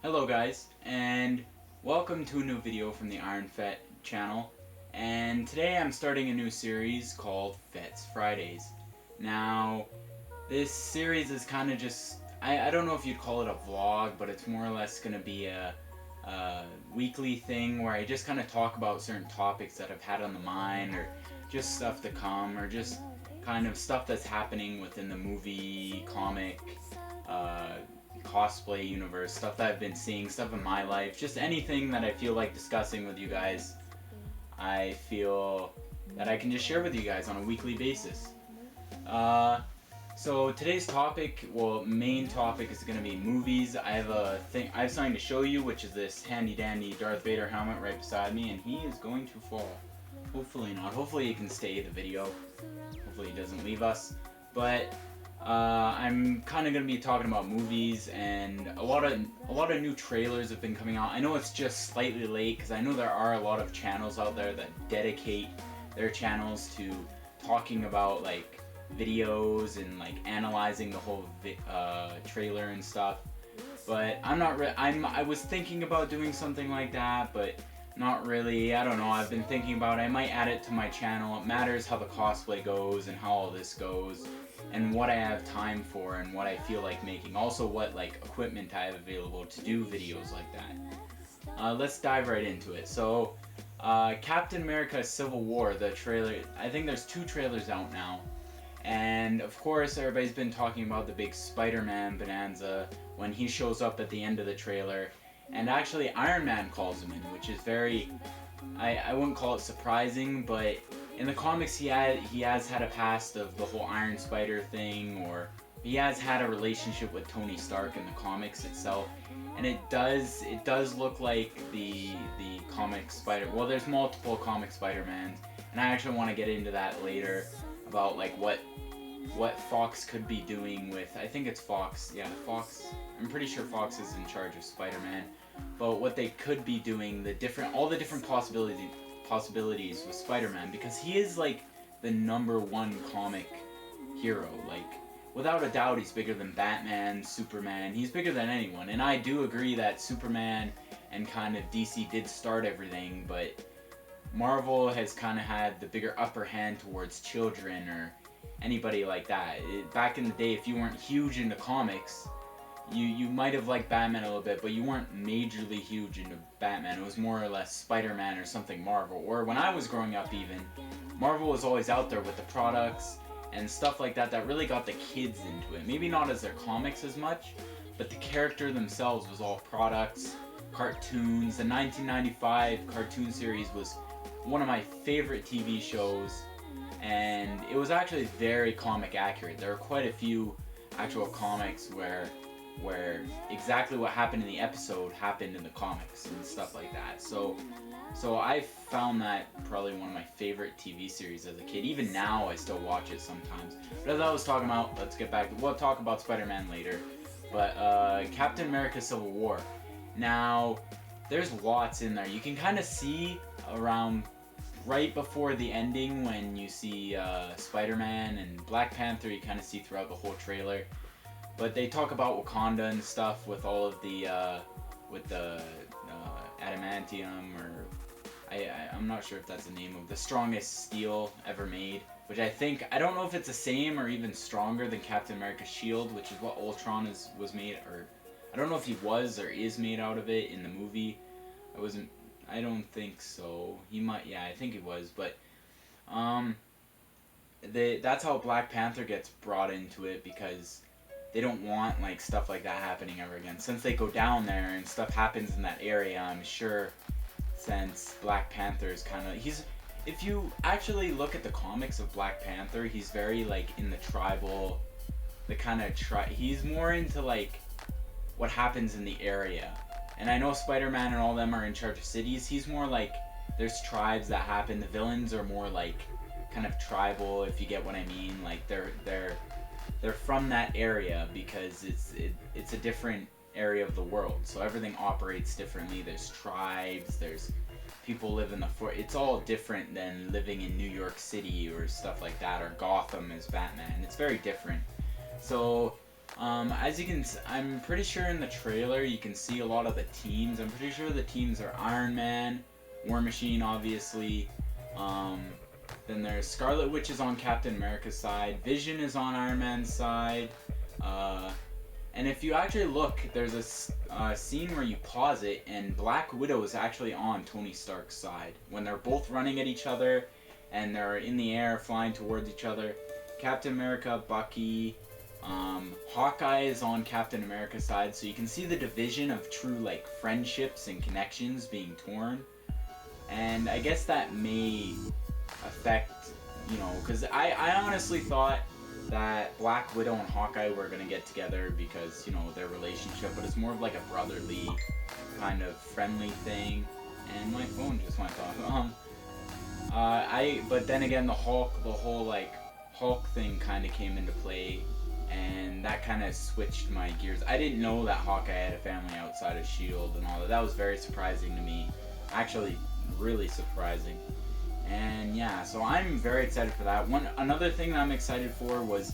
Hello guys, and welcome to a new video from the Fett channel. And today I'm starting a new series called Fett's Fridays. Now, this series is kind of just, I don't know if you'd call it a vlog, but it's more or less going to be a weekly thing where I just kind of talk about certain topics that I've had on the mind, or just stuff to come, or just kind of stuff that's happening within the movie, comic, cosplay universe, stuff that I've been seeing, stuff in my life, just anything that I feel like discussing with you guys. I feel that I can just share with you guys on a weekly basis. So today's topic, main topic is going to be movies. I have something to show you, which is this handy dandy Darth Vader helmet right beside me, and he is going to fall. Hopefully not. Hopefully he can stay the video. Hopefully he doesn't leave us. But I'm kind of going to be talking about movies, and a lot of new trailers have been coming out. I know it's just slightly late because I know there are a lot of channels out there that dedicate their channels to talking about like videos and like analyzing the whole trailer and stuff. But I was thinking about doing something like that, but not really. I don't know. I've been thinking about it. I might add it to my channel. It matters how the cosplay goes and how all this goes, and what I have time for and what I feel like making. Also what like equipment I have available to do videos like that. Let's dive right into it. So Captain America Civil War, the trailer, I think there's 2 trailers out now. And of course everybody's been talking about the big Spider-Man bonanza when he shows up at the end of the trailer. And actually Iron Man calls him in, which is very, I wouldn't call it surprising, but in the comics he has had a past of the whole Iron Spider thing, or he has had a relationship with Tony Stark in the comics itself. And it does look like the comic Spider, well, there's multiple comic Spider-Mans, and I actually want to get into that later about like what Fox could be doing with, I think it's Fox, yeah, Fox, I'm pretty sure Fox is in charge of Spider-Man, but what they could be doing, all the different possibilities with Spider-Man, because he is like the #1 comic hero. Like, without a doubt, he's bigger than Batman, Superman, he's bigger than anyone. And I do agree that Superman and kind of DC did start everything, but Marvel has kind of had the bigger upper hand towards children or anybody like that. Back in the day, if you weren't huge into comics, you might have liked Batman a little bit, but you weren't majorly huge into Batman. It was more or less Spider-Man or something Marvel. Or when I was growing up even, Marvel was always out there with the products and stuff like that that really got the kids into it. Maybe not as their comics as much, but the character themselves was all products, cartoons. The 1995 cartoon series was one of my favorite TV shows, and it was actually very comic accurate. There were quite a few actual comics where exactly what happened in the episode happened in the comics and stuff like that. So I found that probably one of my favorite TV series as a kid. Even now I still watch it sometimes. But as I was talking about, let's get back to, we'll talk about Spider-Man later. But Captain America Civil War. Now, there's lots in there. You can kind of see around right before the ending when you see Spider-Man and Black Panther, you kind of see throughout the whole trailer. But they talk about Wakanda and stuff with all of the adamantium, or I'm not sure if that's the name of the strongest steel ever made. Which I don't know if it's the same or even stronger than Captain America's shield, which is what Ultron was made, or I don't know if he was or is made out of it in the movie. I don't think so. He might, yeah, I think he was, but that's how Black Panther gets brought into it, because they don't want like stuff like that happening ever again. Since they go down there and stuff happens in that area, I'm sure, since Black Panther is kind of, if you actually look at the comics of Black Panther, he's very like in the tribal, he's more into like what happens in the area. And I know Spider-Man and all them are in charge of cities. He's more like, there's tribes that happen. The villains are more like kind of tribal, if you get what I mean. Like they're from that area because it's a different area of the world. So everything operates differently. There's tribes, there's people live in the fort. It's all different than living in New York City or stuff like that, or Gotham as Batman. It's very different. So As you can, I'm pretty sure in the trailer you can see a lot of the teams. I'm pretty sure the teams are Iron Man, War Machine, obviously. Then there's Scarlet Witch is on Captain America's side. Vision is on Iron Man's side. And if you actually look, there's a scene where you pause it, and Black Widow is actually on Tony Stark's side when they're both running at each other, and they're in the air flying towards each other. Captain America, Bucky. Hawkeye is on Captain America's side, so you can see the division of true like friendships and connections being torn. And I guess that may affect, because I honestly thought that Black Widow and Hawkeye were gonna get together because their relationship, but it's more of like a brotherly kind of friendly thing. And my phone just went off. But then again, the whole like Hulk thing kind of came into play. And that kind of switched my gears. I didn't know that Hawkeye had a family outside of S.H.I.E.L.D. and all that. That was very surprising to me. Actually, really surprising. And yeah, so I'm very excited for that. Another thing that I'm excited for was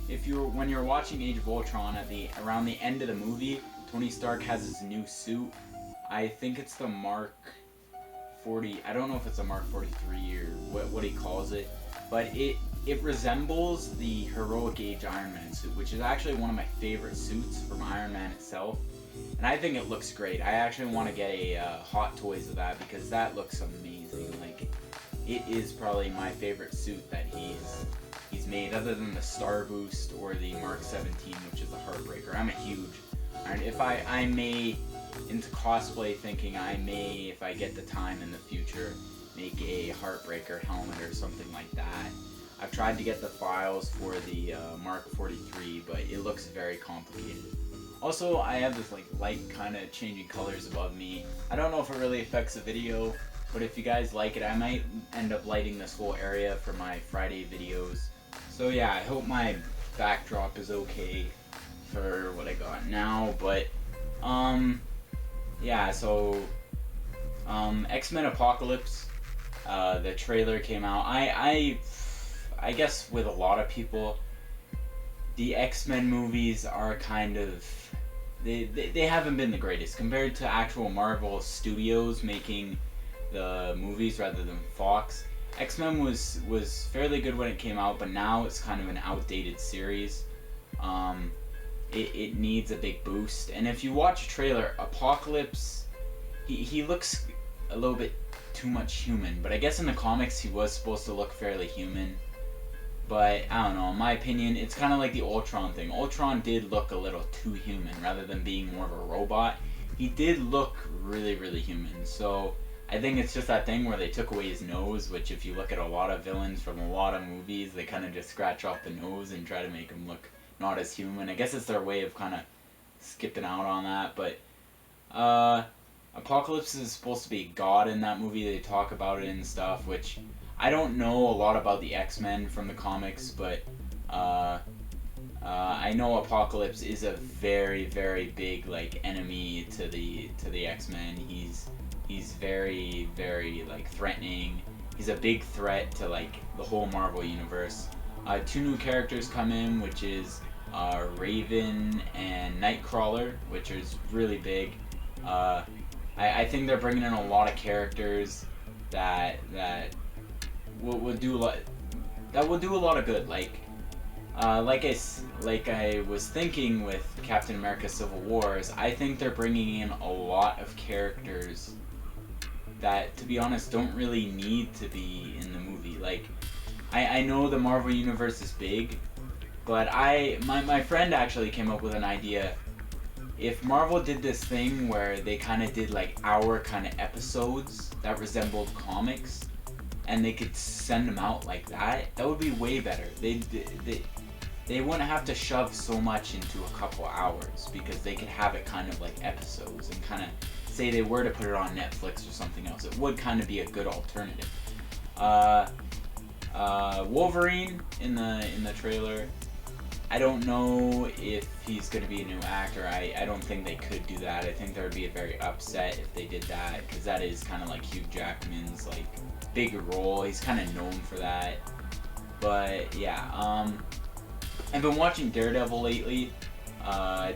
when you're watching Age of Ultron around the end of the movie, Tony Stark has his new suit. I think it's the Mark 40. I don't know if it's a Mark 43 or what he calls it, but it resembles the Heroic Age Iron Man suit, which is actually one of my favorite suits from Iron Man itself. And I think it looks great. I actually want to get a Hot Toys of that because that looks amazing. Like, it is probably my favorite suit that he's made, other than the Star Boost or the Mark 17, which is the Heartbreaker. I'm a huge Iron. If I may, into cosplay thinking, I may, if I get the time in the future, make a Heartbreaker helmet or something like that. I've tried to get the files for the Mark 43, but it looks very complicated. Also, I have this like light kind of changing colors above me. I don't know if it really affects the video, but if you guys like it, I might end up lighting this whole area for my Friday videos. So yeah, I hope my backdrop is okay for what I got now, but yeah, so X-Men Apocalypse, the trailer came out. I guess with a lot of people, the X-Men movies are kind of, they haven't been the greatest compared to actual Marvel Studios making the movies rather than Fox. X-Men was fairly good when it came out, but now it's kind of an outdated series. It needs a big boost. And if you watch a trailer, Apocalypse, he looks a little bit too much human, but I guess in the comics he was supposed to look fairly human. But I don't know, in my opinion, it's kind of like the Ultron thing. Ultron did look a little too human rather than being more of a robot. He did look really, really human. So I think it's just that thing where they took away his nose, which if you look at a lot of villains from a lot of movies, they kind of just scratch off the nose and try to make him look not as human. I guess it's their way of kind of skipping out on that. But Apocalypse is supposed to be God in that movie. They talk about it and stuff, which I don't know a lot about the X-Men from the comics, but I know Apocalypse is a very, very big like enemy to the X-Men. He's very, very like threatening. He's a big threat to like the whole Marvel universe. Two new characters come in, which is Raven and Nightcrawler, which is really big. I think they're bringing in a lot of characters that will do a lot. That will do a lot of good. Like I was thinking with Captain America: Civil Wars, I think they're bringing in a lot of characters that, to be honest, don't really need to be in the movie. Like, I know the Marvel Universe is big, but my friend actually came up with an idea. If Marvel did this thing where they kind of did like hour kind of episodes that resembled comics, and they could send them out like that, that would be way better. They wouldn't have to shove so much into a couple hours, because they could have it kind of like episodes, and kind of say they were to put it on Netflix or something else, it would kind of be a good alternative. Wolverine in the trailer, I don't know if he's going to be a new actor. I don't think they could do that. I think there would be a very upset if they did that, because that is kind of like Hugh Jackman's like big role. He's kind of known for that. But yeah, I've been watching Daredevil lately,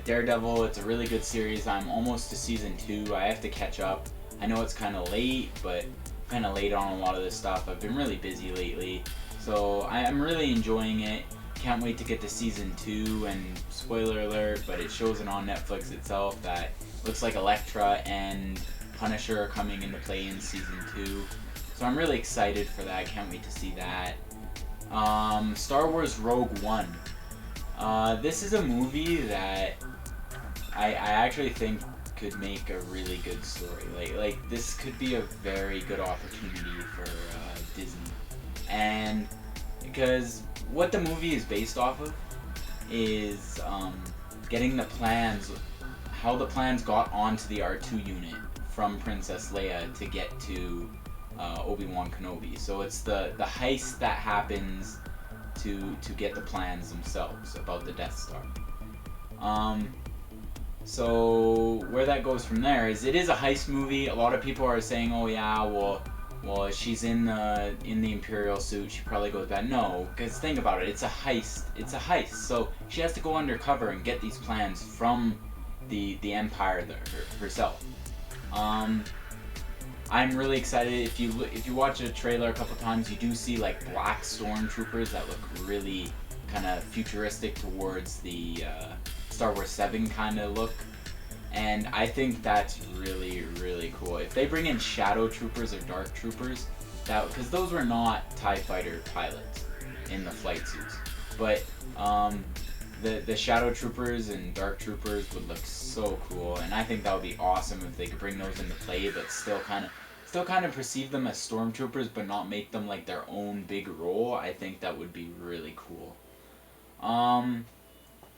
Daredevil, it's a really good series. I'm almost to season 2. I have to catch up. I know it's kind of late, but kind of late on a lot of this stuff. I've been really busy lately, so I'm really enjoying it. Can't wait to get to season 2, and spoiler alert, but it shows it on Netflix itself that looks like Elektra and Punisher are coming into play in season 2. So I'm really excited for that. Can't wait to see that. Star Wars Rogue One. This is a movie that I actually think could make a really good story. Like this could be a very good opportunity for Disney, and because what the movie is based off of is getting the plans, how the plans got onto the R2 unit from Princess Leia to get to Obi-Wan Kenobi. So it's the heist that happens to get the plans themselves about the Death Star. So where that goes from there is it is a heist movie. A lot of people are saying, oh yeah, well she's in the Imperial suit, she probably goes bad. No, because think about it, it's a heist. It's a heist. So she has to go undercover and get these plans from the Empire herself. I'm really excited. If you watch a trailer a couple times, you do see like black stormtroopers that look really kind of futuristic towards the Star Wars 7 kind of look, and I think that's really, really cool. If they bring in shadow troopers or dark troopers, that, because those were not TIE fighter pilots in the flight suits, but the shadow troopers and dark troopers would look so cool, and I think that would be awesome if they could bring those into play, but still kind of perceive them as stormtroopers, but not make them like their own big role. I think that would be really cool.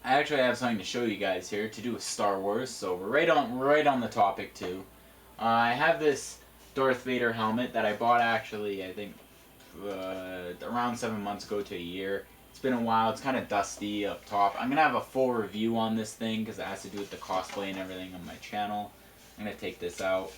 I actually have something to show you guys here to do with Star Wars, so we're right on the topic too. I have this Darth Vader helmet that I bought actually, I think, around 7 months ago to a year. It's been a while. It's kind of dusty up top. I'm gonna have a full review on this thing because it has to do with the cosplay and everything on my channel. I'm gonna take this out.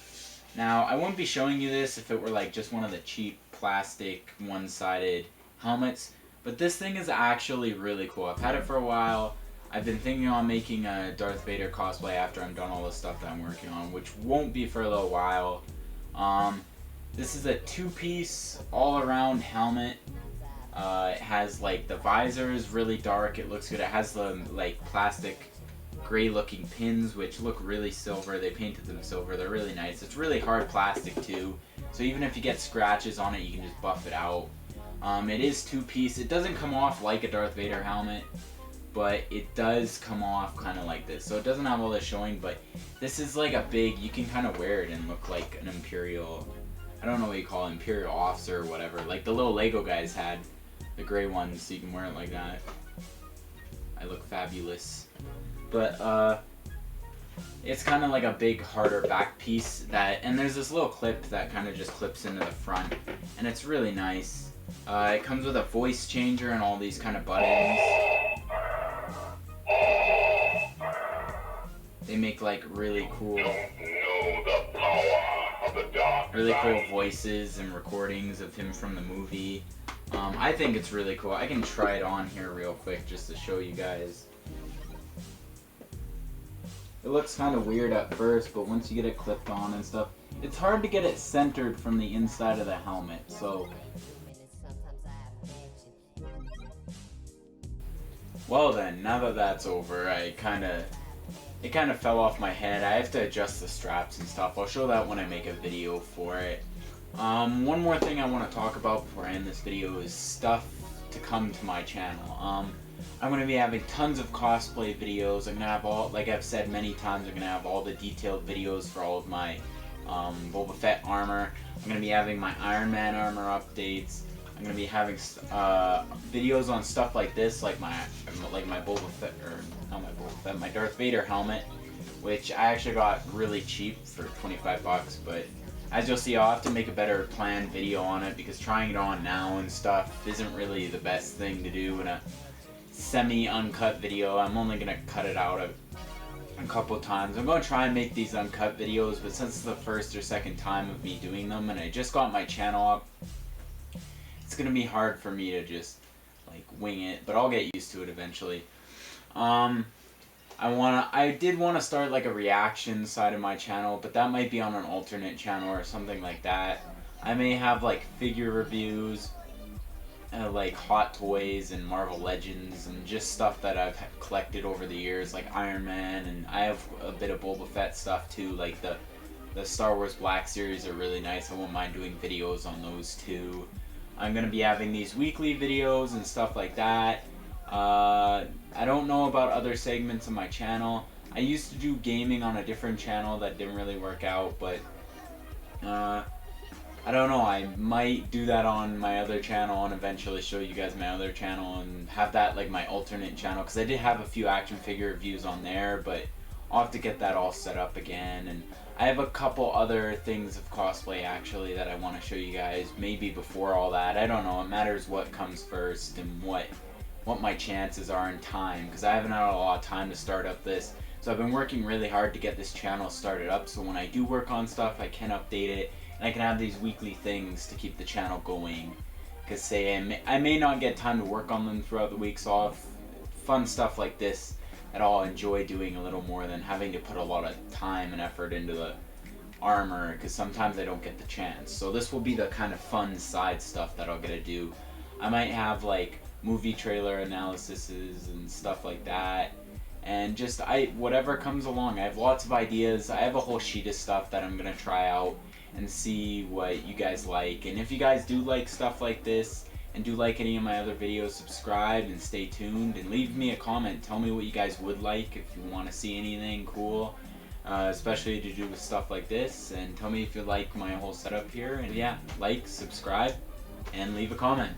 Now, I wouldn't be showing you this if it were like just one of the cheap plastic one-sided helmets, but this thing is actually really cool. I've had it for a while. I've been thinking on making a Darth Vader cosplay after I'm done all the stuff that I'm working on, which won't be for a little while. This is a two-piece all-around helmet. It has like the visor is really dark. It looks good. It has the like plastic gray-looking pins, which look really silver. They painted them silver. They're really nice. It's really hard plastic too, so even if you get scratches on it, you can just buff it out. It is two-piece. It doesn't come off like a Darth Vader helmet, but it does come off kind of like this. So it doesn't have all this showing, but this is like a big, you can kind of wear it and look like an Imperial, I don't know what you call it, Imperial officer or whatever. Like the little Lego guys had the gray ones, so you can wear it like that. I look fabulous. But it's kind of like a big harder back piece that, and there's this little clip that kind of just clips into the front, and it's really nice. It comes with a voice changer and all these kind of buttons. They make like really cool voices and recordings of him from the movie. I think it's really cool. I can try it on here real quick just to show you guys. It looks kind of weird at first, but once you get it clipped on and stuff, it's hard to get it centered from the inside of the helmet, so. Well then, now that that's over, it kind of fell off my head. I have to adjust the straps and stuff. I'll show that when I make a video for it. One more thing I want to talk about before I end this video is stuff to come to my channel. I'm going to be having tons of cosplay videos. I'm going to have all, like I've said many times, I'm going to have all the detailed videos for all of my Boba Fett armor. I'm going to be having my Iron Man armor updates. I'm going to be having videos on stuff like this, like my Boba Fett, or not my Boba Fett, my Darth Vader helmet, which I actually got really cheap for 25 bucks, but as you'll see, I'll have to make a better planned video on it because trying it on now and stuff isn't really the best thing to do in a semi-uncut video. I'm only going to cut it out a couple times. I'm going to try and make these uncut videos, but since it's the first or second time of me doing them and I just got my channel up, it's going to be hard for me to just like wing it, but I'll get used to it eventually. I did wanna start like a reaction side of my channel, but that might be on an alternate channel or something like that. I may have like figure reviews, like Hot Toys and Marvel Legends and just stuff that I've collected over the years, like Iron Man, and I have a bit of Boba Fett stuff too. Like the Star Wars Black series are really nice. I won't mind doing videos on those too. I'm gonna be having these weekly videos and stuff like that. I don't know about other segments of my channel. I used to do gaming on a different channel that didn't really work out, but uh, I don't know. I might do that on my other channel and eventually show you guys my other channel and have that like my alternate channel, because I did have a few action figure reviews on there, but I'll have to get that all set up again. And I have a couple other things of cosplay actually that I want to show you guys maybe before all that. I don't know. It matters what comes first and what my chances are in time, because I haven't had a lot of time to start up this. So I've been working really hard to get this channel started up, so when I do work on stuff I can update it and I can have these weekly things to keep the channel going. Because say I may not get time to work on them throughout the week, so I'll have fun stuff like this that I'll enjoy doing a little more than having to put a lot of time and effort into the armor, because sometimes I don't get the chance. So this will be the kind of fun side stuff that I'll get to do. I might have like movie trailer analyses and stuff like that, and just whatever comes along. I have lots of ideas. I have a whole sheet of stuff that I'm gonna try out and see what you guys like. And if you guys do like stuff like this and do like any of my other videos, subscribe and stay tuned and leave me a comment. Tell me what you guys would like, if you want to see anything cool, especially to do with stuff like this, and tell me if you like my whole setup here. And yeah, like, subscribe, and leave a comment.